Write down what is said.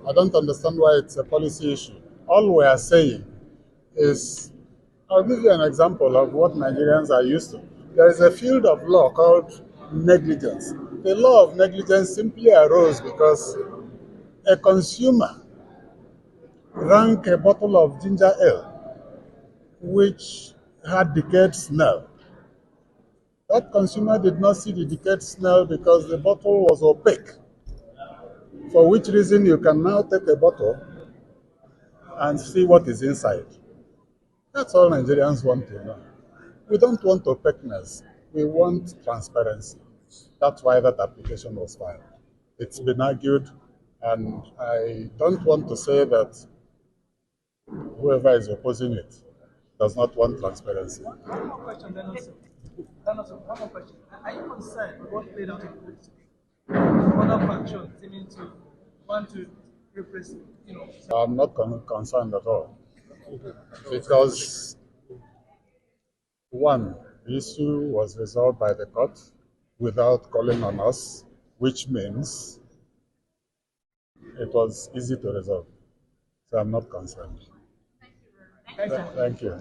I don't understand why it's a policy issue. All we are saying is, I'll give you an example of what Nigerians are used to. There is a field of law called negligence. The law of negligence simply arose because a consumer drank a bottle of ginger ale which had decayed smell. That consumer did not see the decayed smell because the bottle was opaque, for which reason you can now take a bottle and see what is inside. That's all Nigerians want to know. We don't want opaqueness. We want transparency. That's why that application was filed. It's been argued, and I don't want to say that whoever is opposing it does not want transparency. One more question, then also. One more question. Are you concerned with what played out in court? Other factions seeming to want to represent, I'm not concerned at all. Because, one, the issue was resolved by the court without calling on us, which means it was easy to resolve. So I'm not concerned. Thank you. Thank you.